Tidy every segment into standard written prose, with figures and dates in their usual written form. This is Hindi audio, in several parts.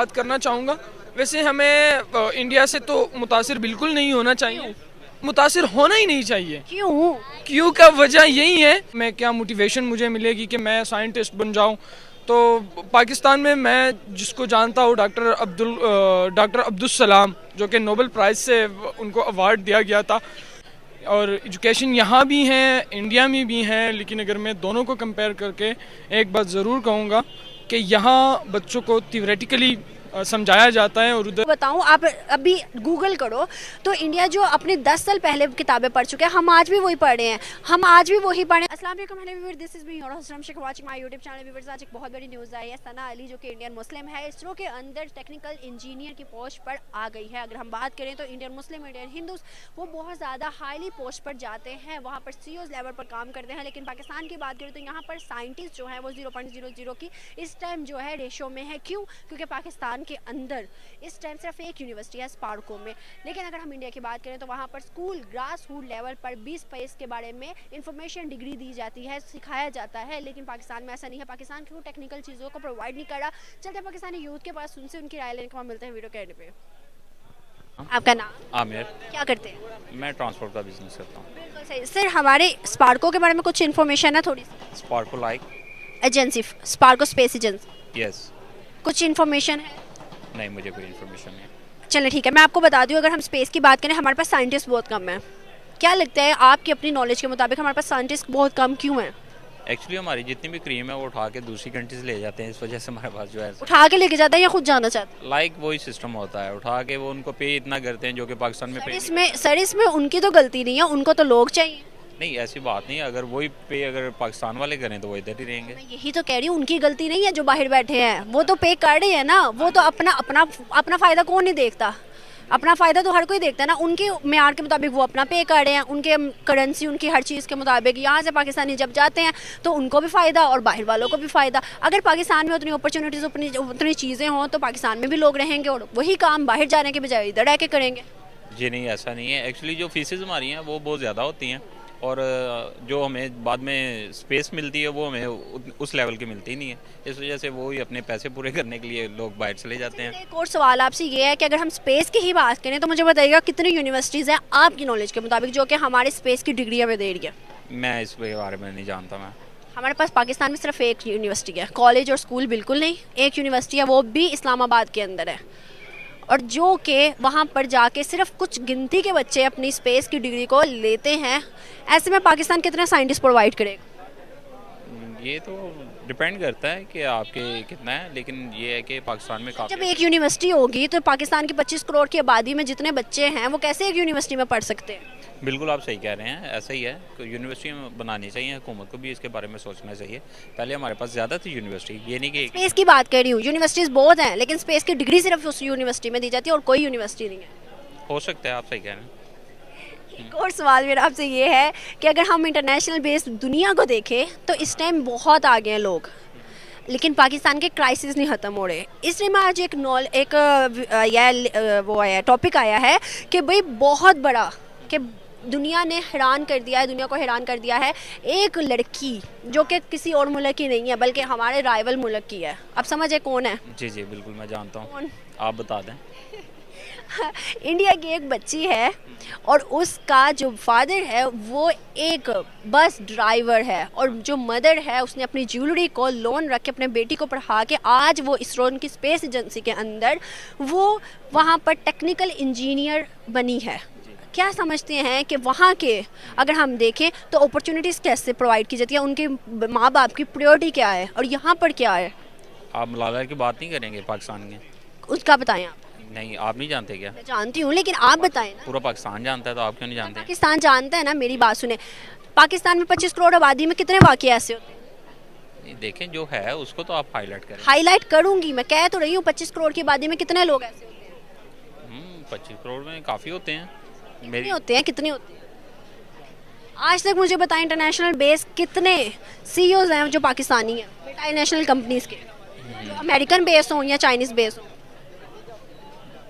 बात करना चाहूँगा। वैसे हमें इंडिया से तो मुतासिर बिल्कुल नहीं होना चाहिए, मुतासिर होना ही नहीं चाहिए। क्यों? क्यों का वजह यही है, मैं क्या मोटिवेशन मुझे मिलेगी कि मैं साइंटिस्ट बन जाऊं। तो पाकिस्तान में मैं जिसको जानता हूँ डॉक्टर अब्दुल सलाम, जो कि नोबेल प्राइज़ से उनको अवार्ड दिया गया था। और एजुकेशन यहाँ भी हैं, इंडिया में भी हैं, लेकिन अगर मैं दोनों को कंपेयर करके एक बात ज़रूर कहूँगा कि यहाँ बच्चों को थियोरेटिकली समझाया जाता है और उधर बताऊं, आप अभी गूगल करो तो इंडिया जो अपने 10 साल पहले किताबें पढ़ चुके हैं, हम आज भी वही पढ़ रहे हैं, हम आज भी वही पढ़ रहे हैं। अस्सलाम वालेकुम, hello viewers, this is me और Hasram Shaikh watching my YouTube channel. Viewers, आज एक बहुत बड़ी न्यूज़ आई है। सना अली जो कि इंडियन मुस्लिम है, इसरो के अंदर टेक्निकल इंजीनियर की पोस्ट पर आ गई है। अगर हम बात करें तो इंडियन मुस्लिम, इंडियन हिंदूज, वो बहुत ज़्यादा हाईली पोस्ट पर जाते हैं, वहाँ पर सीईओ लेवल पर काम करते हैं। लेकिन पाकिस्तान की बात करें तो यहाँ पर साइंटिस्ट जो है वो 0.00 की इस टाइम जो है रेशो में है। क्यों? क्योंकि पाकिस्तान के अंदर इस टाइम सिर्फ एक यूनिवर्सिटी है, स्पार्को में। लेकिन अगर हम इंडिया की बात करें तो वहाँ पर स्कूल ग्रास रूट लेवल पर 20 पैस के बारे में इंफॉर्मेशन डिग्री दी जाती है, सिखाया जाता है। लेकिन पाकिस्तान में ऐसा नहीं है। पाकिस्तान क्यों टेक्निकल चीज़ों को प्रोवाइड नहीं कर रहा? चलते हैं पाकिस्तानी यूथ के पास, उनसे उनकी राय लेने के बाद मिलते हैं वीडियो के एंड पे। आपका नाम? आमिर। क्या करते हैं? मैं ट्रांसपोर्ट का बिजनेस करता हूँ। बिल्कुल सही सर। हमारे स्पार्को के बारे में कुछ इन्फॉर्मेशन है थोड़ी सी? SUPARCO like agency, SUPARCO space agency, yes. कुछ इन्फॉर्मेशन है? नहीं, मुझे कोई इन्फॉर्मेशन नहीं। चलिए ठीक है, मैं आपको बता दूं, अगर हम स्पेस की बात करें, हमारे पास साइंटिस्ट बहुत कम है। क्या लगता है आपकी अपनी नॉलेज के मुताबिक हमारे पास साइंटिस्ट बहुत कम क्यों है? एक्चुअली हमारी जितनी भी क्रीम है वो उठा के दूसरी कंट्रीज ले जाते हैं, इस वजह से हमारे पास जो है उठा के लेके जाता है या खुद जाना चाहता लाइक वही सिस्टम होता है, उठा के वो उनको पे इतना करते हैं जो कि पाकिस्तान में है? पे सर इसमें उनकी तो गलती नहीं है, उनको तो लोग चाहिए। नहीं, ऐसी बात नहीं है। अगर वही पे अगर पाकिस्तान वाले करें तो वो इधर ही रहेंगे। मैं यही तो कह रही हूँ, उनकी गलती नहीं है जो बाहर बैठे हैं, वो तो पे कर रहे हैं ना। वो तो अपना अपना अपना फ़ायदा कौन नहीं देखता? अपना फ़ायदा तो हर कोई देखता है ना। उनके मेयार के मुताबिक वो अपना पे कर रहे हैं, उनके करेंसी, उनकी हर चीज़ के मुताबिक। यहाँ से पाकिस्तानी जब जाते हैं तो उनको भी फ़ायदा और बाहर वालों को भी फ़ायदा। अगर पाकिस्तान में उतनी अपॉर्चुनिटीज़, उतनी चीज़ें हों तो पाकिस्तान में भी लोग रहेंगे और वही काम बाहर जाने के बजाय इधर रह के करेंगे। जी नहीं, ऐसा नहीं है। एक्चुअली जो फीसेज हमारी हैं वो बहुत ज़्यादा होती हैं और जो हमें बाद में स्पेस मिलती है वो हमें उस लेवल की मिलती नहीं है। इस वजह से वो ही अपने पैसे पूरे करने के लिए लोग बाहर चले जाते हैं। एक और सवाल आपसे ये है कि अगर हम स्पेस की ही बात करें तो मुझे बताइएगा कितनी यूनिवर्सिटीज़ हैं आपकी नॉलेज के मुताबिक जो कि हमारे स्पेस की डिग्री हमें दे रही है? मैं इस बारे में नहीं जानता। मैं हमारे पास पाकिस्तान में सिर्फ एक यूनिवर्सिटी है, कॉलेज और स्कूल बिल्कुल नहीं। एक यूनिवर्सिटी है, वो भी इस्लामाबाद के अंदर है, और जो कि वहाँ पर जाके सिर्फ कुछ गिनती के बच्चे अपनी स्पेस की डिग्री को लेते हैं। ऐसे में पाकिस्तान कितने साइंटिस्ट प्रोवाइड करेगा? ये तो डिपेंड करता है कि आपके कितना है, लेकिन ये है कि पाकिस्तान में जब काफ़ी एक यूनिवर्सिटी होगी तो पाकिस्तान की 25 करोड़ की आबादी में जितने बच्चे हैं वो कैसे एक यूनिवर्सिटी में पढ़ सकते हैं? बिल्कुल आप सही कह रहे हैं, ऐसा ही है कि यूनिवर्सिटी बनानी चाहिए। हुकूमत को भी इसके बारे में सोचना चाहिए। पहले हमारे पास ज़्यादा थी यूनिवर्सिटी, ये नहीं कि स्पेस की बात कर रही हूँ, यूनिवर्सिटीज़ बहुत हैं लेकिन स्पेस की डिग्री सिर्फ उस यूनिवर्सिटी में दी जाती है और कोई यूनिवर्सिटी नहीं है। हो सकता है, आप सही कह रहे हैं। एक और सवाल मेरा आपसे ये है कि अगर हम इंटरनेशनल बेस्ड दुनिया को देखें तो इस टाइम बहुत आगे हैं लोग, लेकिन पाकिस्तान के क्राइसिस नहीं ख़त्म हो रहे। इसलिए मैं आज एक टॉपिक आया है कि भाई बहुत बड़ा, कि दुनिया ने हैरान कर दिया है, दुनिया को हैरान कर दिया है एक लड़की जो कि किसी और मुल्क की नहीं है बल्कि हमारे राइवल मुल्क की है। अब समझे कौन है? जी जी बिल्कुल, मैं जानता हूँ। कौन? आप बता दें। इंडिया की एक बच्ची है और उसका जो फादर है वो एक बस ड्राइवर है, और जो मदर है उसने अपनी ज्वेलरी को लोन रख के अपने बेटी को पढ़ा के आज वो इसरो की स्पेस एजेंसी के अंदर वो वहाँ पर टेक्निकल इंजीनियर बनी है। क्या समझते हैं कि वहाँ के अगर हम देखें तो अपॉर्चुनिटीज़ कैसे प्रोवाइड की जाती है, उनके माँ बाप की प्रायोरिटी क्या है और यहाँ पर क्या है? आप मलाला की बात नहीं करेंगे पाकिस्तान के? उसका बताएं आप। नहीं, आप नहीं जानते क्या? मैं जानती हूँ लेकिन आप बताएं ना। पूरा पाकिस्तान जानता है तो आप क्यों नहीं जानते? पाकिस्तान जानता है ना, मेरी बात सुने। पाकिस्तान में 25 करोड़ आबादी में कितने वाक़ये ऐसे होते हैं? नहीं, देखें जो है उसको तो आप हाईलाइट करें। हाईलाइट करूंगी, मैं कह तो रही हूँ 25 करोड़ की आबादी में कितने लोग ऐसे होते हैं? 25 करोड़ में काफ़ी होते हैं। कितने होते हैं, कितने होते हैं? आज तक मुझे बताएं इंटरनेशनल बेस कितने सीईओज हैं जो पाकिस्तानी हैं, मल्टीनेशनल कंपनीज के, जो अमेरिकन बेस हों या चाइनीज़ बेस हों?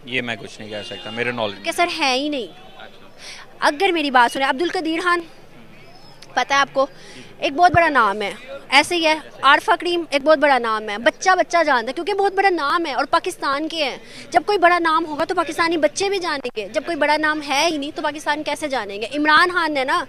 ये मैं कुछ नहीं कह सकता, मेरे नॉलेज कि सर है ही नहीं। अगर मेरी बात सुने, अब्दुल कदीर खान पता है आपको, एक बहुत बड़ा नाम है, ऐसे ही है। आर फकरीम एक बहुत बड़ा नाम है, बच्चा बच्चा जानता है क्योंकि बहुत बड़ा नाम है और पाकिस्तान के हैं। जब कोई बड़ा नाम होगा तो पाकिस्तानी बच्चे भी जानेंगे, जब कोई बड़ा नाम है ही नहीं तो पाकिस्तान कैसे जानेंगे। इमरान खान ने ना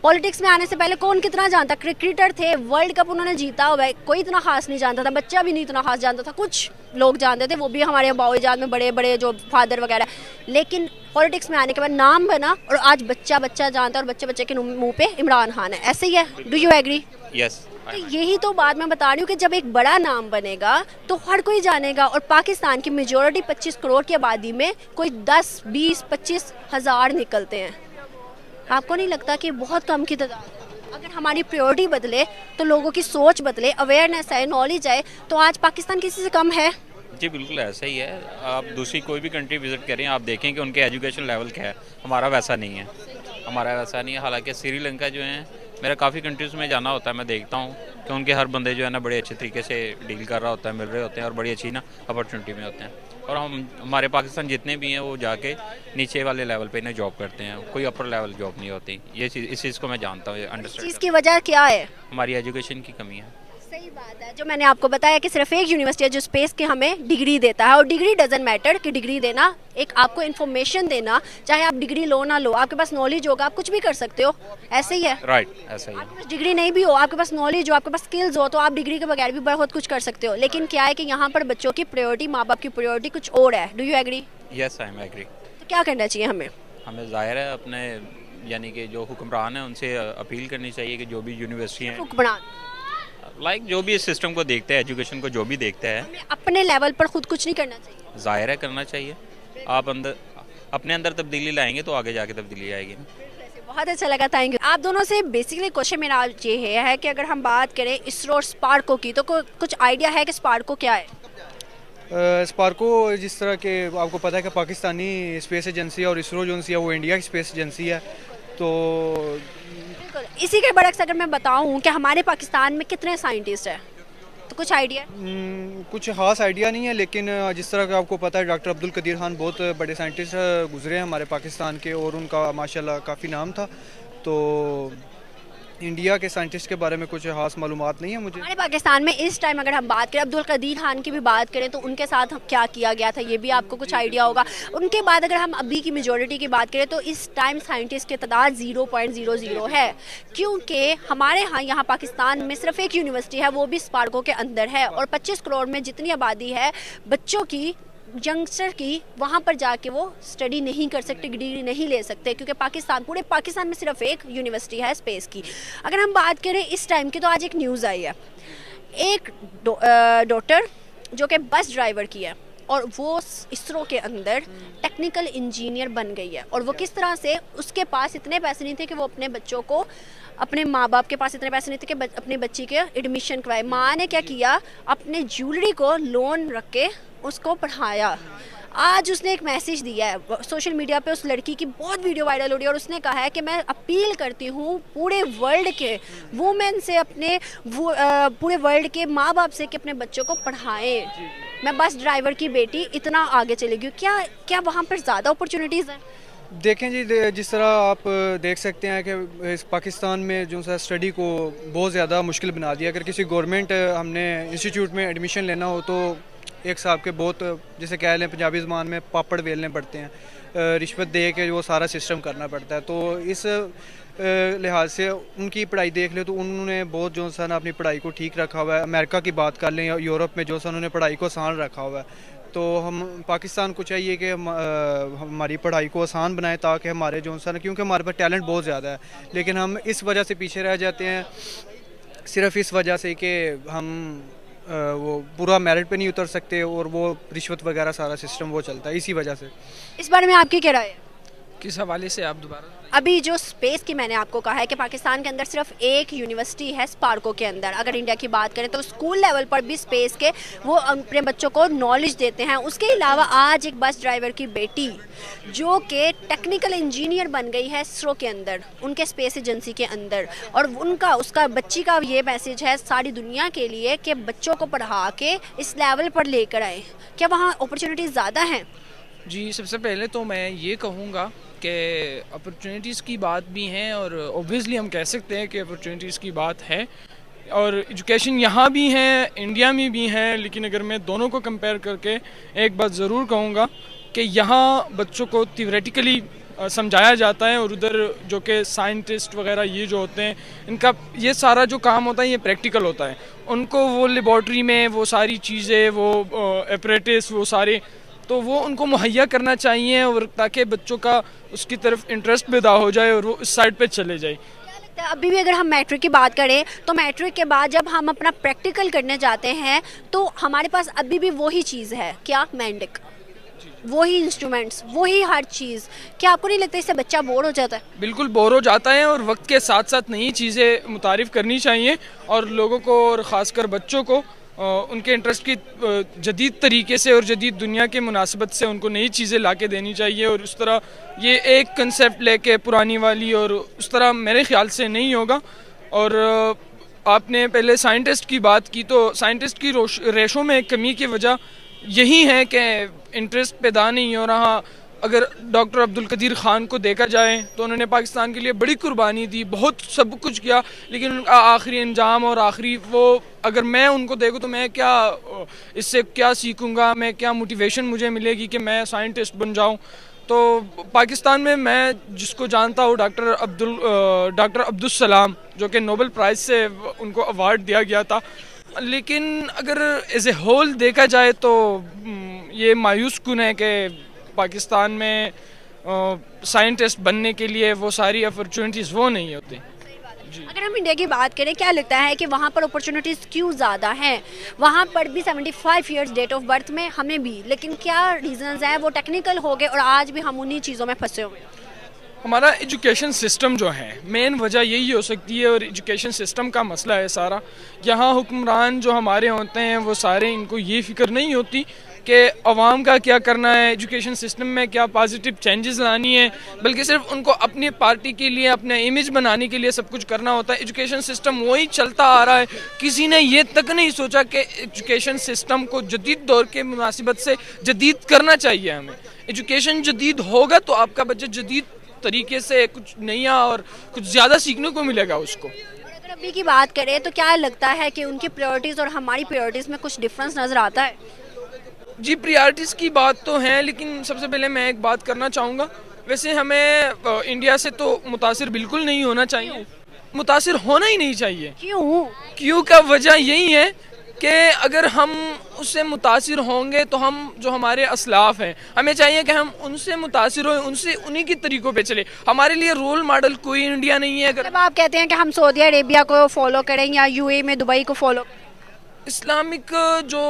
पॉलिटिक्स में आने से पहले कौन कितना जानता, क्रिकेटर थे, वर्ल्ड कप उन्होंने जीता हुआ है, कोई इतना खास नहीं जानता था, बच्चा भी नहीं इतना खास जानता था, कुछ लोग जानते थे, वो भी हमारे अबाउजाद में बड़े बड़े जो फादर वगैरह। लेकिन पॉलिटिक्स में आने के बाद नाम बना और आज बच्चा बच्चा जानता है और बच्चे बच्चे के मुंह पे इमरान खान है। ऐसे ही है। Do you agree? यस। तो यही तो बात मैं बता रही हूँ कि जब एक बड़ा नाम बनेगा तो हर कोई जानेगा। और पाकिस्तान की मेजॉरिटी 25 करोड़ की आबादी में कोई 10, 20, 25 हज़ार निकलते हैं। आपको नहीं लगता कि बहुत कम की तादाद? अगर हमारी प्रायोरिटी बदले तो लोगों की सोच बदले, अवेयरनेस है, नॉलेज है, तो आज पाकिस्तान किसी से कम है? जी बिल्कुल ऐसा ही है। आप दूसरी कोई भी कंट्री विज़िट करें, आप देखें कि उनके एजुकेशन लेवल क्या है। हमारा वैसा नहीं है, हमारा वैसा नहीं है। हालांकि श्रीलंका जो है, मेरा काफ़ी कंट्रीज़ में जाना होता है, मैं देखता हूँ कि उनके हर बंदे जो है ना बड़े अच्छे तरीके से डील कर रहा होता है, मिल रहे होते हैं और बड़ी अच्छी ना अपॉर्चुनिटी में होते हैं। और हमारे पाकिस्तान जितने भी हैं वो जाके नीचे वाले लेवल पे ना जॉब करते हैं, कोई अपर लेवल जॉब नहीं होती। ये चीज़, इस चीज़ को मैं जानता हूँ, अंडरस्टैंड। इसकी वजह क्या है? हमारी एजुकेशन की कमी है। सही बात है। जो मैंने आपको बताया कि सिर्फ एक यूनिवर्सिटी है जो स्पेस के हमें डिग्री देता है, और डिग्री डजंट मैटर कि डिग्री देना, एक आपको इन्फॉर्मेशन देना, चाहे आप डिग्री लो ना लो, आपके पास नॉलेज होगा आप कुछ भी कर सकते हो। ऐसे ही है। राइट, ऐसा ही है। आपके पास डिग्री नहीं भी हो, आपके पास नॉलेज हो, आपके पास स्किल्स हो, तो आप डिग्री के बगैर भी बहुत कुछ कर सकते हो। लेकिन क्या है कि यहाँ पर बच्चों की प्रायोरिटी, माँ बाप की प्रायोरिटी कुछ और है। Do you agree? Yes, I am agree. तो क्या करना चाहिए हमें? हमें जाहिर है अपने यानी कि जो हुक्मरान हैं उनसे अपील करनी चाहिए कि जो भी यूनिवर्सिटी हैं, हुक्मरान लाइक जो भी इस सिस्टम को देखते हैं, एजुकेशन को जो भी देखते हैं, हमें अपने लेवल पर खुद कुछ नहीं करना चाहिए। जाहिर है करना चाहिए। आप अपने अंदर तब्दीली लाएंगे तो आगे जाके तब्दीली आएगी। बहुत अच्छा लगा, थैंक यू। आप दोनों से बेसिकली क्वेश्चन मेरा ये है कि अगर हम बात करें इसरो और स्पार्को की, तो कुछ आइडिया है कि स्पार्को क्या है? स्पार्को जिस तरह के आपको पता है कि पाकिस्तानी स्पेस एजेंसी है और इसरो जो है वो इंडिया की स्पेस एजेंसी है। तो बिल्कुल इसी के बरक्स अगर मैं बताऊं कि हमारे पाकिस्तान में कितने साइंटिस्ट हैं, तो कुछ आइडिया? कुछ खास आइडिया नहीं है, लेकिन जिस तरह का आपको पता है डॉक्टर अब्दुल कदीर खान बहुत बड़े साइंटिस्ट गुजरे हैं हमारे पाकिस्तान के, और उनका माशाल्लाह काफ़ी नाम था। तो इंडिया के साइंटिस्ट के बारे में कुछ खास मालूमात नहीं है मुझे। हमारे पाकिस्तान में इस टाइम अगर हम बात करें अब्दुल कदीर खान की भी बात करें तो उनके साथ क्या किया गया था ये भी आपको कुछ आइडिया होगा। उनके बाद अगर हम अभी की मेजॉरिटी की बात करें तो इस टाइम साइंटिस्ट की तादाद 0.00 है, क्योंकि हमारे यहाँ पाकिस्तान में सिर्फ एक यूनिवर्सिटी है, वो भी स्पार्को के अंदर है, और 25 करोड़ में जितनी आबादी है बच्चों की, यंगस्टर की, वहाँ पर जाके वो स्टडी नहीं कर सकते, डिग्री नहीं ले सकते, क्योंकि पूरे पाकिस्तान में सिर्फ एक यूनिवर्सिटी है स्पेस की। अगर हम बात करें इस टाइम की, तो आज एक न्यूज़ आई है, एक डॉटर जो कि बस ड्राइवर की है और वो इसरो के अंदर टेक्निकल इंजीनियर बन गई है। और वो किस तरह से, उसके पास इतने पैसे नहीं थे कि वो अपने बच्चों को, अपने माँ बाप के पास इतने पैसे नहीं थे कि अपने बच्ची के एडमिशन करवाए। माँ ने क्या किया, अपने ज्वेलरी को लोन रख के उसको पढ़ाया। आज उसने एक मैसेज दिया है सोशल मीडिया पे, उस लड़की की बहुत वीडियो वायरल हो रही है, और उसने कहा है कि मैं अपील करती हूँ पूरे वर्ल्ड के वुमेन से, अपने पूरे वर्ल्ड के माँ बाप से कि अपने बच्चों को पढ़ाएं। मैं बस ड्राइवर की बेटी इतना आगे चली गई, क्या वहाँ पर ज़्यादा अपॉर्चुनिटीज़ हैं? देखें जी, जिस तरह आप देख सकते हैं कि इस पाकिस्तान में जो सा स्टडी को बहुत ज़्यादा मुश्किल बना दिया। अगर किसी गवर्नमेंट हमने इंस्टीट्यूट में एडमिशन लेना हो तो एक साहब के बहुत, जैसे कह लें पंजाबी ज़बान में, पापड़ बेलने पड़ते हैं, रिश्वत दे के वो सारा सिस्टम करना पड़ता है। तो इस लिहाज से उनकी पढ़ाई देख ले तो उन्होंने बहुत जो सा ना अपनी पढ़ाई को ठीक रखा हुआ है। अमेरिका की बात कर लें, यूरोप में जो सा उन्होंने पढ़ाई को आसान रखा हुआ है। तो हम पाकिस्तान को चाहिए कि हमारी पढ़ाई को आसान बनाए, ताकि हमारे जो सा, क्योंकि हमारे पास टैलेंट बहुत ज़्यादा है, लेकिन हम इस वजह से पीछे रह जाते हैं, सिर्फ इस वजह से कि हम वो पूरा मेरिट पे नहीं उतर सकते, और वो रिश्वत वगैरह सारा सिस्टम वो चलता है, इसी वजह से। इस बारे में आपकी क्या राय है? किस हवाले से आप दोबारा? अभी जो स्पेस की मैंने आपको कहा है कि पाकिस्तान के अंदर सिर्फ एक यूनिवर्सिटी है स्पार्को के अंदर। अगर इंडिया की बात करें तो स्कूल लेवल पर भी स्पेस के वो अपने बच्चों को नॉलेज देते हैं। उसके अलावा आज एक बस ड्राइवर की बेटी जो कि टेक्निकल इंजीनियर बन गई है इसरो के अंदर, उनके स्पेस एजेंसी के अंदर, और उसका बच्ची का ये मैसेज है सारी दुनिया के लिए कि बच्चों को पढ़ा के इस लेवल पर लेकर आए। क्या वहाँ अपॉर्चुनिटीज़ ज़्यादा हैं? जी, सबसे पहले तो मैं ये कहूँगा कि अपॉर्चुनिटीज़ की बात भी हैं, और ऑब्वियसली हम कह सकते हैं कि अपॉर्चुनिटीज़ की बात है। और एजुकेशन यहाँ भी है, इंडिया में भी है, लेकिन अगर मैं दोनों को कंपेयर करके एक बात ज़रूर कहूँगा कि यहाँ बच्चों को थियोरेटिकली समझाया जाता है और उधर जो कि साइंटिस्ट वगैरह ये जो होते हैं इनका ये सारा जो काम होता है ये प्रैक्टिकल होता है। उनको वो लेबॉर्ट्री में वो सारी चीज़ें, वो एपरेटिस, वो सारे तो वो उनको मुहैया करना चाहिए और ताकि बच्चों का उसकी तरफ इंटरेस्ट पैदा हो जाए और वो इस साइड पे चले जाए। अभी भी अगर हम मैट्रिक की बात करें तो मैट्रिक के बाद जब हम अपना प्रैक्टिकल करने जाते हैं तो हमारे पास अभी भी वही चीज़ है, क्या मैंडिक, वही इंस्ट्रूमेंट्स, वही हर चीज़। क्या आपको नहीं लगता इससे बच्चा बोर हो जाता है? बिल्कुल बोर हो जाता है और वक्त के साथ साथ नई चीज़ें मुतारिफ़ करनी चाहिए और लोगों को और ख़ासकर बच्चों को उनके इंटरेस्ट की जदीद तरीके से और जदीद दुनिया के मुनासिबत से उनको नई चीज़ें ला के देनी चाहिए। और उस तरह ये एक कंसेप्ट लेके पुरानी वाली और उस तरह मेरे ख़्याल से नहीं होगा। और आपने पहले साइंटिस्ट की बात की तो साइंटिस्ट की रेशों में कमी की वजह यही है कि इंटरेस्ट पैदा नहीं हो रहा। अगर डॉक्टर अब्दुल कदीर ख़ान को देखा जाए तो उन्होंने पाकिस्तान के लिए बड़ी कुर्बानी दी, बहुत सब कुछ किया, लेकिन उनका आखिरी अंजाम और आखिरी वो अगर मैं उनको देखूँ तो मैं क्या इससे क्या सीखूँगा, मैं क्या मोटिवेशन मुझे मिलेगी कि मैं साइंटिस्ट बन जाऊँ। तो पाकिस्तान में मैं जिसको जानता हूँ डॉक्टर अब्दुल सलाम, जो कि नोबेल प्राइज़ से उनको अवार्ड दिया गया था, लेकिन अगर एज ए होल देखा जाए तो ये मायूस कुन है कि पाकिस्तान में साइंटिस्ट बनने के लिए वो सारी अपॉर्चुनिटीज़ वो नहीं होती। अगर हम इंडिया की बात करें, क्या लगता है कि वहाँ पर अपॉर्चुनिटीज़ क्यों ज़्यादा हैं? वहाँ पर भी 75 इयर्स डेट ऑफ बर्थ में हमें भी, लेकिन क्या रीजंस हैं? वो टेक्निकल हो गए और आज भी हम उन्हीं चीज़ों में फंसे हुए हैं। हमारा एजुकेशन सिस्टम जो है मेन वजह यही हो सकती है और एजुकेशन सिस्टम का मसला है सारा। यहाँ हुक्मरान जो हमारे होते हैं वो सारे इनको ये फ़िक्र नहीं होती कि अवाम का क्या करना है, एजुकेशन सिस्टम में क्या पॉजिटिव चेंजेस लानी है, बल्कि सिर्फ उनको अपनी पार्टी के लिए, अपना इमेज बनाने के लिए सब कुछ करना होता है। एजुकेशन सिस्टम वही चलता आ रहा है, किसी ने ये तक नहीं सोचा कि एजुकेशन सिस्टम को जदीद दौर के मुनासिबत से जदीद करना चाहिए। हमें एजुकेशन जदीद होगा तो आपका बच्चा जदीद तरीके से कुछ नया और कुछ ज़्यादा सीखने को मिलेगा उसको। अगर अभी की बात करें तो क्या लगता है कि उनकी प्रायोरिटीज़ और हमारी प्रायोरिटीज़ में कुछ डिफरेंस नज़र आता है? जी, प्रायोरिटीज़ की बात तो है, लेकिन सबसे पहले मैं एक बात करना चाहूँगा। वैसे हमें इंडिया से तो मुतासिर बिल्कुल नहीं होना चाहिए, मुतासिर होना ही नहीं चाहिए। क्यों का वजह यही है कि अगर हम उससे मुतासिर होंगे तो हम जो हमारे असलाफ हैं हमें चाहिए कि हम उनसे मुतासिर हों, उनसे उन्हीं की तरीक़ों पे चले। हमारे लिए रोल मॉडल कोई इंडिया नहीं है। अगर जब आप कहते हैं कि हम सऊदी अरेबिया को फॉलो करें या यूएई में दुबई को फॉलो, इस्लामिक जो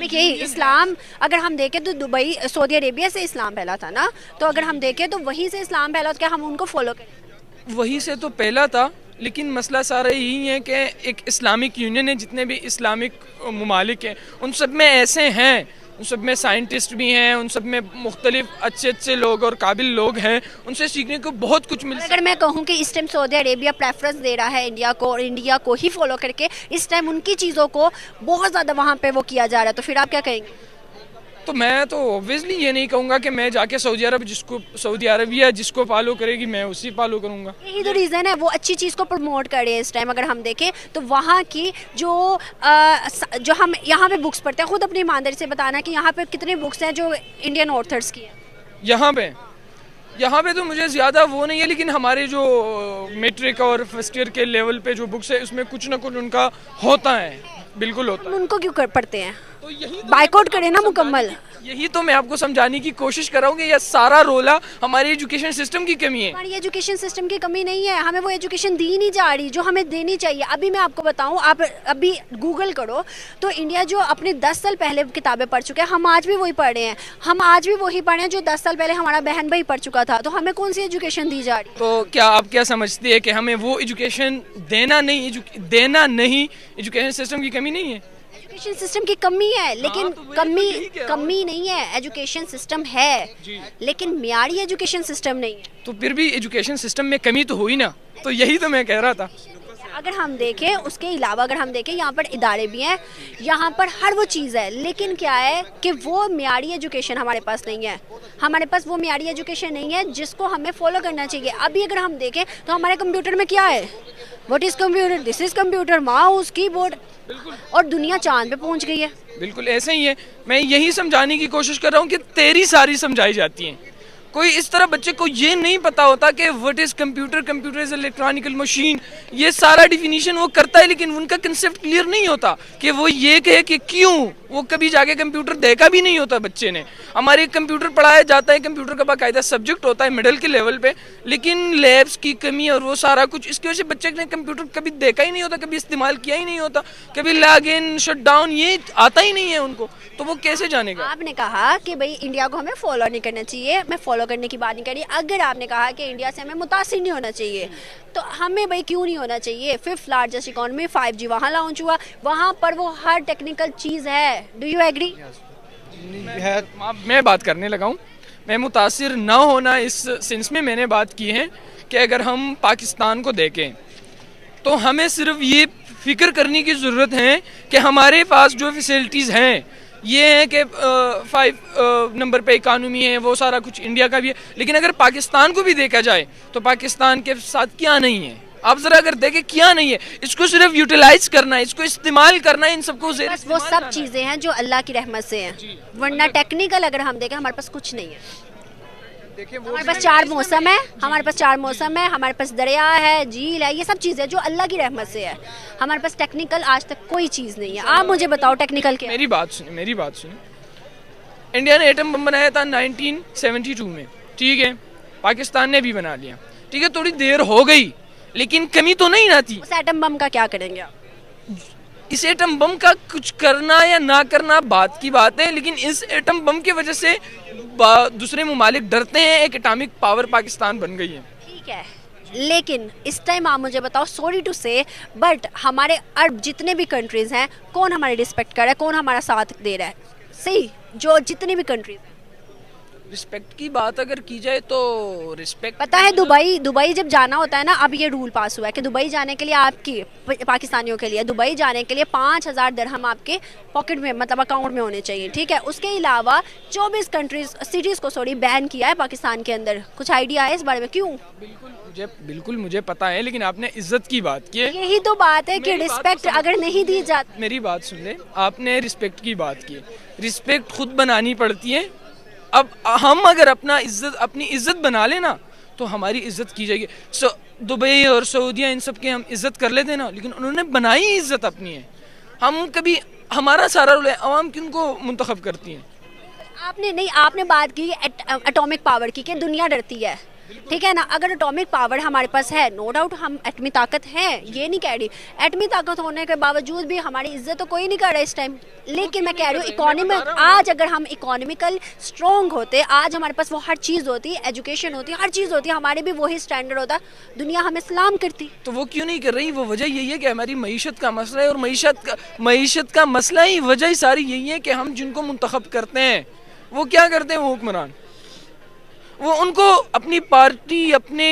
यही इस्लाम अगर हम देखें तो दुबई सऊदी अरेबिया से इस्लाम फैला था ना, तो अगर हम देखें तो वहीं से इस्लाम फैला, तो क्या हम उनको फॉलो करें? वहीं से तो पहला था, लेकिन मसला सारा यही है कि एक इस्लामिक यूनियन है, जितने भी इस्लामिक ममालिक हैं उन सब में ऐसे हैं, उन सब में साइंटिस्ट भी हैं, उन सब में मुख्तलिफ अच्छे लोग और काबिल लोग हैं, उनसे सीखने को बहुत कुछ मिल सकता है। अगर मैं कहूँ कि इस टाइम सऊदी अरेबिया प्रेफरेंस दे रहा है इंडिया को और इंडिया को ही फॉलो करके इस टाइम उनकी चीज़ों को बहुत ज़्यादा वहाँ पे वो किया जा रहा है, तो फिर आप क्या कहेंगे? तो मैं तो ऑब्वियसली ये नहीं कहूँगा कि मैं जाके सऊदी अरबिया जिसको फॉलो करेगी मैं उसी फॉलो करूँगा। यही तो रीज़न है, वो अच्छी चीज़ को प्रमोट करे। इस टाइम अगर हम देखें तो वहाँ की जो हम यहाँ पे बुक्स पढ़ते हैं, खुद अपनी ईमानदारी से बताना कि यहाँ पे कितनी बुक्स हैं जो इंडियन ऑथर्स की हैं। यहाँ पे तो मुझे ज़्यादा वो नहीं है, लेकिन हमारे जो मैट्रिक और फर्स्ट ईयर के लेवल पे जो बुक्स है उसमें कुछ ना कुछ उनका होता है, बिल्कुल होता है। उनको क्यों पढ़ते हैं? तो यही बाइकआउट करें ना मुकम्मल। यही तो मैं आपको समझाने की कोशिश कर रहा हूँ कि यह सारा रोला हमारे एजुकेशन सिस्टम की कमी है। हमारी एजुकेशन सिस्टम की कमी नहीं है, हमें वो एजुकेशन दी नहीं जा रही जो हमें देनी चाहिए। अभी मैं आपको बताऊँ, आप अभी गूगल करो तो इंडिया जो अपने 10 साल पहले किताबें पढ़ चुके हैं, हम आज भी वही पढ़ रहे हैं। हम आज भी वही पढ़ रहे हैं जो 10 साल पहले हमारा बहन भाई पढ़ चुका था। तो हमें कौन सी एजुकेशन दी जा रही? तो क्या आप क्या समझते हैं कि हमें वो एजुकेशन देना नहीं एजुकेशन सिस्टम की कमी नहीं है? एजुकेशन सिस्टम की कमी है, लेकिन तो कमी नहीं है। एजुकेशन सिस्टम है लेकिन मियारी एजुकेशन सिस्टम नहीं है। तो फिर भी एजुकेशन सिस्टम में कमी तो हुई ना, तो यही तो मैं कह रहा था। अगर हम देखें उसके अलावा अगर हम देखें यहाँ पर इदारे भी हैं, यहाँ पर हर वो चीज़ है, लेकिन क्या है कि वो मियारी एजुकेशन हमारे पास नहीं है। हमारे पास वो मियारी एजुकेशन नहीं है जिसको हमें फॉलो करना चाहिए। अभी अगर हम देखें तो हमारे कंप्यूटर में क्या है, what is computer, this is computer, mouse keyboard, और दुनिया चांद पे पहुँच गई है। बिल्कुल ऐसे ही है। मैं यही समझाने की कोशिश कर रहा हूँ कि तेरी सारी समझाई जाती हैं। कोई इस तरह बच्चे को ये नहीं पता होता कि what is computer, computer is electronical machine, ये सारा डिफिनीशन वो करता है, लेकिन उनका कंसेप्ट क्लियर नहीं होता कि वो ये कहे कि क्यों। वो कभी जाके कंप्यूटर देखा भी नहीं होता बच्चे ने। हमारे कंप्यूटर पढ़ाया जाता है, कंप्यूटर का बाकायदा सब्जेक्ट होता है मिडिल के लेवल पे, लेकिन लैब्स की कमी और वो सारा कुछ, इसकी वजह से बच्चे ने कंप्यूटर कभी देखा ही नहीं होता, कभी इस्तेमाल किया ही नहीं होता, कभी लॉग इन शट डाउन ये आता ही नहीं है उनको, तो वो कैसे जानेगा। आपने कहा कि भाई इंडिया को हमें फॉलो नहीं करना चाहिए, मैं फॉलो करने की बात नहीं करी। अगर आपने कहा कि इंडिया से हमें मुतासिर नहीं होना चाहिए, तो हमें भाई क्यों नहीं होना चाहिए। 5th लार्जेस्ट इकॉनमी, 5G वहाँ लॉन्च हुआ, वहाँ पर वो हर टेक्निकल चीज़ है। Do you agree? मैं बात करने लगा हूँ। मैं मुतासिर ना होना इस सेंस में मैंने बात की है कि अगर हम पाकिस्तान को देखें तो हमें सिर्फ ये फिक्र करने की ज़रूरत है कि हमारे पास जो फैसिलिटीज़ हैं ये है कि 5 नंबर पे इकानमी है, वो सारा कुछ इंडिया का भी है, लेकिन अगर पाकिस्तान को भी देखा जाए तो पाकिस्तान के साथ क्या नहीं है। आप ज़रा अगर देखें क्या नहीं है, इसको सिर्फ यूटिलाइज करना है, इसको इस्तेमाल करना है, इन सबको बस वो सब चीज़ें हैं जो अल्लाह की रहमत से हैं, वरना टेक्निकल अगर हम देखें हमारे पास कुछ नहीं है। हमारे पास 4 मौसम है, हमारे पास 4 मौसम है, हमारे पास दरिया है, झील है, ये सब चीज़ें जो अल्लाह की रहमत से है। हमारे पास टेक्निकल आज तक कोई चीज़ नहीं है। आप मुझे बताओ टेक्निकल क्या? मेरी बात सुनिए। इंडिया ने एटम बम बनाया था 1972 में, ठीक है, पाकिस्तान ने भी बना लिया, ठीक है, थोड़ी देर हो गई लेकिन कमी तो नहीं ना थी। उस एटम बम का क्या करेंगे आप? इस एटम बम का कुछ करना या ना करना बात की बात है, लेकिन इस एटम बम की वजह से दूसरे ममालिक डरते हैं, एक एटॉमिक पावर पाकिस्तान बन गई है। ठीक है, लेकिन इस टाइम आप मुझे बताओ, सॉरी टू से बट हमारे अरब जितने भी कंट्रीज़ हैं, कौन हमारी रिस्पेक्ट कर रहा है, कौन हमारा साथ दे रहा है? सही, जो जितनी भी कंट्रीज हैं। रिस्पेक्ट की बात अगर की जाए तो रिस्पेक्ट, पता है दुबई जब जाना होता है ना, अब ये रूल पास हुआ है कि दुबई जाने के लिए आपकी पाकिस्तानियों के लिए दुबई जाने के लिए 5000 दिरहम आपके पॉकेट में, मतलब अकाउंट में होने चाहिए, ठीक है। उसके अलावा 24 कंट्रीज सिटीज़ को बैन किया है पाकिस्तान के अंदर। कुछ आइडिया है इस बारे में, क्यों? बिल्कुल मुझे पता है, लेकिन आपने इज्जत की बात की है। यही तो बात है कि रिस्पेक्ट अगर नहीं दी जाती। मेरी बात सुन ले, आपने रिस्पेक्ट की बात की, रिस्पेक्ट खुद बनानी पड़ती है। अब हम अगर अपनी इज्जत बना लेना तो हमारी इज्जत की जाएगी। दुबई और सऊदीया इन सब के हम इज्जत कर लेते ना, लेकिन उन्होंने बनाई इज्जत अपनी है। हम कभी, हमारा सारा रोल है, अवाम किनको मुंतखब करती हैं। आपने बात की एटॉमिक पावर की कि दुनिया डरती है, ठीक है ना। अगर एटॉमिक पावर हमारे पास है, नो डाउट हम एटमी ताकत है, ये नहीं कह रही, एटमी ताकत होने के बावजूद भी हमारी इज्जत तो कोई नहीं कर रहा इस टाइम। लेकिन मैं कह रही हूँ इकोनॉमी, आज अगर हम इकोनॉमिकल स्ट्रॉन्ग होते, आज हमारे पास वो हर चीज़ होती, एजुकेशन होती, हर चीज़ होती, हमारे भी वही स्टैंडर्ड होता, दुनिया हमें सलाम करती। तो वो क्यों नहीं कर रही? वो वजह यही है कि हमारी मईशत का मसला है, और मईशत का मसला ही, वजह सारी यही है कि हम जिनको मुंतखब करते हैं वो क्या करते हैं, वो हुक्मरान, वो उनको अपनी पार्टी, अपने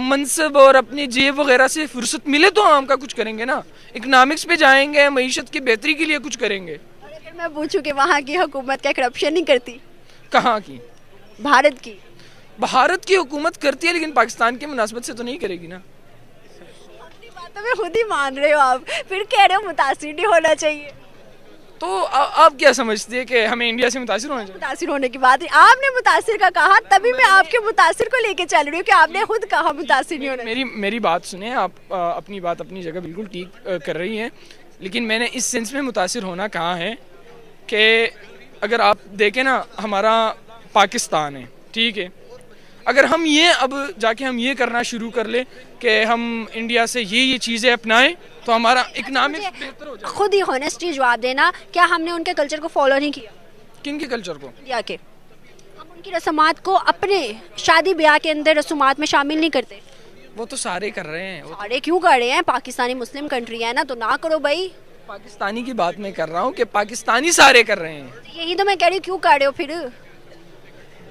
मनसब और अपनी जेब वगैरह से फुर्सत मिले तो आम का कुछ करेंगे ना, इकनॉमिक्स पे जाएंगे, मईशत की बेहतरी के लिए कुछ करेंगे। अगर मैं पूछूं कि वहाँ की हुकूमत क्या करप्शन नहीं करती? कहाँ की? भारत की। भारत की हुकूमत करती है, लेकिन पाकिस्तान की मुनासबत से तो नहीं करेगी ना। अपनी बात तो मैं खुद ही मान रहे हो आप, फिर कह रहे हो मुतासिर नहीं होना चाहिए। तो आप क्या समझते हैं कि हमें इंडिया से मुतासिर होना चाहिए? मुतासिर होने की बात है, आपने मुतासिर का कहा, तभी मैं आपके मुतासिर को लेके चल रही हूँ कि आपने खुद कहा मुतासिर नहीं होना। मेरी बात सुने, आप अपनी बात अपनी जगह बिल्कुल ठीक कर रही हैं, लेकिन मैंने इस सेंस में मुतासिर होना कहा है कि अगर आप देखें ना, हमारा पाकिस्तान है, ठीक है, अगर हम ये अब जाके हम ये करना शुरू कर ले कि हम इंडिया से ये चीज़ें अपनाएं तो हमारा इकनॉमिक्स बेहतर हो जाए। खुद ही ऑनेस्टली जवाब देना, क्या हमने उनके कल्चर को फॉलो नहीं किया? किन के कल्चर को? या के हम उनकी रस्मात को अपने शादी ब्याह के अंदर रस्मात में शामिल नहीं करते? वो तो सारे कर रहे हैं। सारे क्यों कर रहे हैं? पाकिस्तानी मुस्लिम कंट्री है ना, तो ना करो भाई। पाकिस्तानी की बात मैं कर रहा हूँ कि पाकिस्तानी सारे कर रहे हैं। यही तो मैं कह रही हूँ, क्यों कर रहे हो फिर?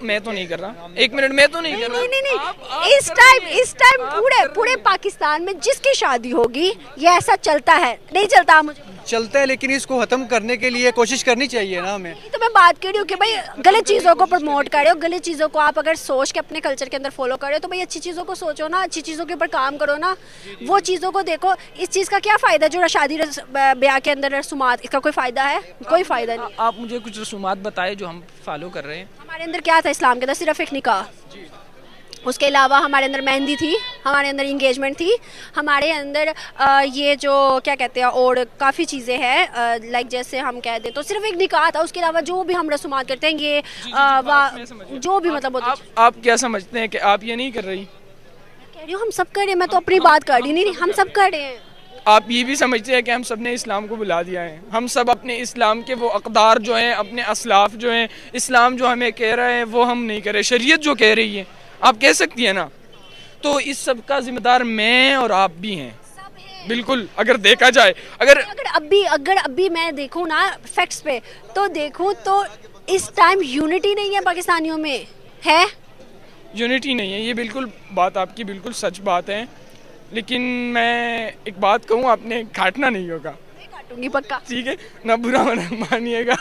मैं तो नहीं कर रहा, एक मिनट, मैं तो नहीं कर रहा। नहीं आप इस कर रहे हैं। टाइम आप पूरे कर पूरे रहे हैं। पाकिस्तान में जिसकी शादी होगी ये ऐसा चलता है, नहीं चलता मुझे चलता है, लेकिन इसको ख़त्म करने के लिए कोशिश करनी चाहिए ना हमें। तो मैं बात कर रही हूँ कि भाई गलत चीज़ों को प्रमोट कर रहे हो, गलत चीज़ों को आप अगर सोच के अपने कल्चर के अंदर फॉलो कर रहे हो तो भाई अच्छी चीज़ों को सोचो ना, अच्छी चीज़ों के ऊपर काम करो ना, वो चीज़ों को देखो। इस चीज़ का क्या फ़ायदा जो शादी ब्याह के अंदर रसूमात, इसका कोई फ़ायदा है? कोई फ़ायदा नहीं। आप मुझे कुछ रसूमात बताए जो हम फॉलो कर रहे हैं। हमारे अंदर क्या था इस्लाम के अंदर? सिर्फ एक निकाह, उसके अलावा हमारे अंदर मेहंदी थी, हमारे अंदर इंगेजमेंट थी, हमारे अंदर ये जो क्या कहते हैं और काफ़ी चीज़ें हैं, लाइक जैसे हम कह दें तो सिर्फ एक निकाह था, उसके अलावा जो भी हम रसूमात करते हैं ये जो भी मतलब होता है। आप क्या समझते हैं कि आप ये नहीं कर रही? कह रही हूँ हम सब कर रहे हैं, मैं तो अपनी बात कर रही नहीं, हम सब कर रहे हैं। आप ये भी समझते हैं कि हम सब ने इस्लाम को बुला दिया है? हम सब अपने इस्लाम के वो अक़दार जो हैं, अपने असलाफ जो हैं, इस्लाम जो हमें कह रहे हैं वो हम नहीं कर रहे, शरीयत जो कह रही है आप कह सकती हैं ना। तो इस सब का जिम्मेदार मैं और आप भी हैं, बिल्कुल। अगर देखा जाए, अगर अगर अभी मैं देखूँ ना फैक्ट्स पे तो देखूँ तो इस टाइम यूनिटी नहीं है पाकिस्तानियों में, है यूनिटी नहीं है, ये बिल्कुल बात आपकी बिल्कुल सच बात है। लेकिन मैं एक बात कहूँ, आपने काटना नहीं होगा, मैं काटूंगी पक्का। ठीक है ना, बुरा मानिएगा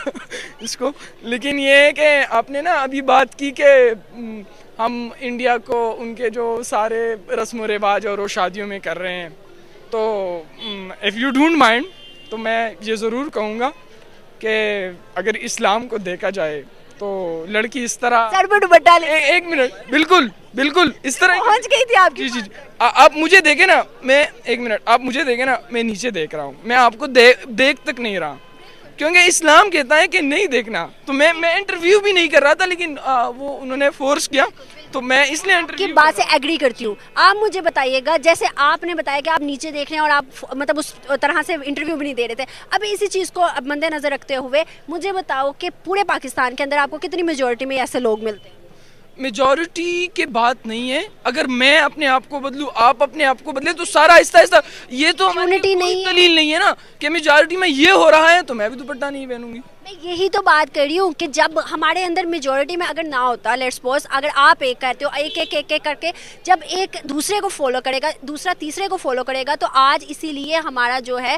इसको। लेकिन ये है कि आपने ना अभी बात की कि हम इंडिया को उनके जो सारे रस्म व रिवाज और वो शादियों में कर रहे हैं, तो इफ़ यू डोंट माइंड तो मैं ये ज़रूर कहूँगा कि अगर इस्लाम को देखा जाए तो लड़की इस तरह सर पे दुपट्टा ले एक मिनट, बिल्कुल बिल्कुल इस तरह पहुंच गई थी आपकी। जी जी जी। आप मुझे देखे ना, मैं एक मिनट, आप मुझे देखे ना, मैं नीचे देख रहा हूँ, मैं आपको देख तक नहीं रहा, क्योंकि इस्लाम कहता है कि नहीं देखना। तो मैं इंटरव्यू भी नहीं कर रहा था, लेकिन वो उन्होंने फोर्स किया तो मैं इसलिए की इंटरव्यू बात से एग्री करती हूँ। आप मुझे बताइएगा, जैसे आपने बताया कि आप नीचे देख रहे हैं और आप मतलब उस तरह से इंटरव्यू भी नहीं दे रहे थे, अभी इसी चीज़ को अब मद्देनजर रखते हुए मुझे बताओ कि पूरे पाकिस्तान के अंदर आपको कितनी मेजोरिटी में ऐसे लोग मिलते हैं? मेजॉरिटी की बात नहीं है। अगर मैं अपने आप को बदलूं, आप अपने आप को बदले, तो सारा आहिस्ता आहिस्ता, ये तो हमारी Unity कोई नहीं है। दलील नहीं है ना कि मेजॉरिटी में ये हो रहा है तो मैं भी दुपट्टा नहीं पहनूंगी। मैं यही तो बात कर रही हूँ कि जब हमारे अंदर मेजोरिटी में अगर ना होता, लेट्स सपोज अगर आप एक करते हो, एक करके जब एक दूसरे को फॉलो करेगा, दूसरा तीसरे को फॉलो करेगा, तो आज इसीलिए हमारा जो है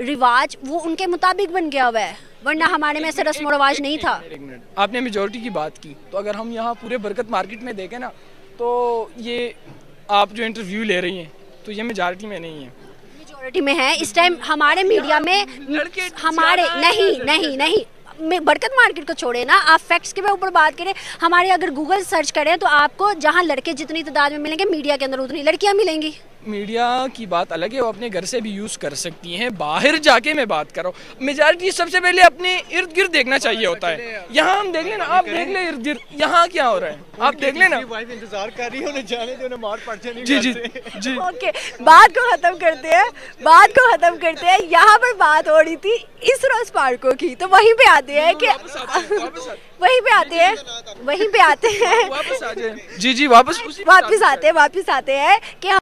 रिवाज वो उनके मुताबिक बन गया हुआ है, वरना हमारे में ऐसे रस्म व रिवाज नहीं था। एक मिनट, आपने मेजॉरिटी की बात की, तो अगर हम यहाँ पूरे बरकत मार्केट में देखें ना, तो ये आप जो इंटरव्यू ले रही हैं तो ये मेजॉरिटी में नहीं है, मेजोरिटी में है इस टाइम हमारे मीडिया में। लड़के हमारे ज्यादा नहीं हैं। नहीं नहीं मैं बरकत मार्केट को छोड़े ना, आप फैक्ट्स के ऊपर बात करें। हमारे अगर गूगल सर्च करें तो आपको जहां लड़के जितनी तादाद में मिलेंगे, मीडिया के अंदर उतनी लड़कियां मिलेंगी। मीडिया की बात अलग है, वो अपने घर से भी यूज़ कर सकती हैं, बाहर जाके मैं बात कर रहा हूँ। मेजॉरिटी सबसे पहले अपने इर्द गिर्द देखना चाहिए होता है। यहाँ हम देख लेना, आप देख ले इर्द गिर्द यहाँ क्या हो रहा है, आप देख लेना। वाइफ इंतजार कर रही है, उन्हें जाने दे, उन्हें मार पड़ जानी। जी जी जी। ओके, बात को खत्म करते हैं। यहाँ पर बात हो रही थी इसरोस पार्कों की, तो वहीं पे आते हैं कि वहीं पे आते हैं वापस आ जाए। जी जी, वापस वापिस आते हैं कि